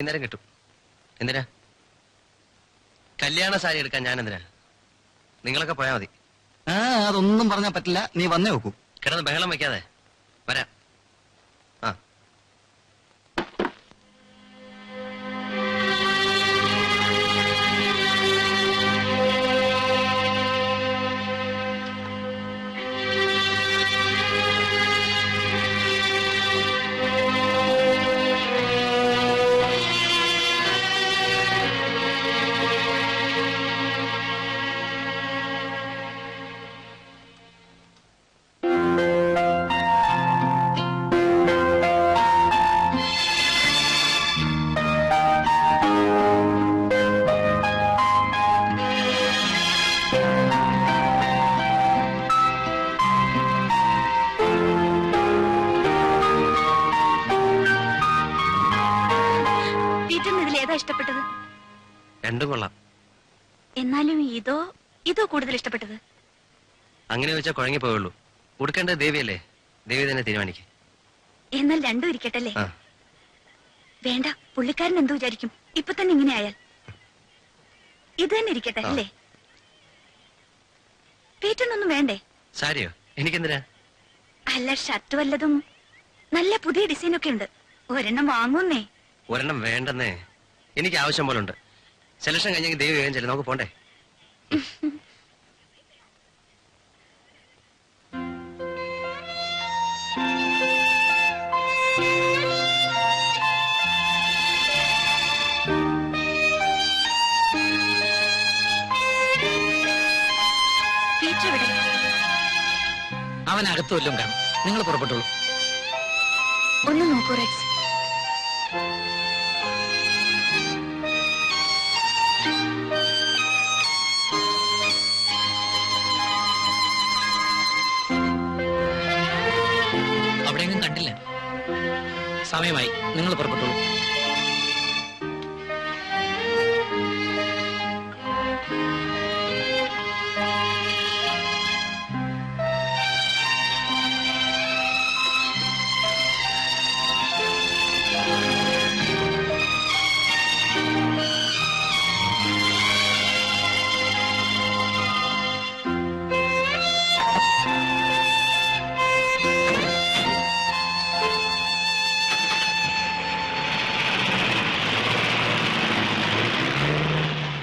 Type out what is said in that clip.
ഇന്നേരം കിട്ടും. എന്തിനാ? കല്യാണ സാരി എടുക്കാൻ ഞാൻ എന്തിനാ? നിങ്ങളൊക്കെ പോയാ മതി. അതൊന്നും പറഞ്ഞാൽ പറ്റില്ല. നീ വന്നേ നോക്കൂ. കിടന്ന് ബഹളം വെക്കാതെ വരാം. ആ ഇഷ്ടപ്പെട്ടത്? രണ്ടും കൊള്ളാം. എന്നാലും ഇതോ കൂടുതൽ ഇഷ്ടപ്പെട്ടത്? അങ്ങനെ വെച്ചാൽ കുഴങ്ങി പോയുള്ളൂ. കൊടുക്കേണ്ടത് ദേവിയല്ലേ? ദേവി തന്നെ തീരുമാനിക്കും. എന്നാൽ രണ്ടും ഇരിക്കട്ടല്ലേ? വേണ്ട, പുള്ളിക്കാരൻ എന്തു വിചാരിക്കും ഇപ്പൊ തന്നെ ഇങ്ങനെ ആയാൽ? ഇത് തന്നെ ഇരിക്കട്ടെ അല്ലേ? പീറ്റനൊന്നും വേണ്ടേ? സാരിയോ? എനിക്കെന്തിനാ? അല്ല, ഷർട്ട് വല്ലതും നല്ല പുതിയ ഡിസൈനൊക്കെ ഉണ്ട്. ഒരെണ്ണം വാങ്ങുന്നേ. ഒരെണ്ണം വേണ്ടെന്നേ. എനിക്ക് ആവശ്യം പോലെ ഉണ്ട്. സെലക്ഷൻ കഴിഞ്ഞെങ്കിൽ ദേവി വേഗം ചെല്ലും. നമുക്ക് പോണ്ടേ? അവനകത്ത് വല്ലതും കാണും. നിങ്ങൾ പുറപ്പെട്ടോളൂ. ഒന്ന് നോക്കൂ റെക്സ്. അവിടെയെങ്കിലും കണ്ടില്ല. സമയമായി. നിങ്ങൾ പുറപ്പെട്ടോളൂ.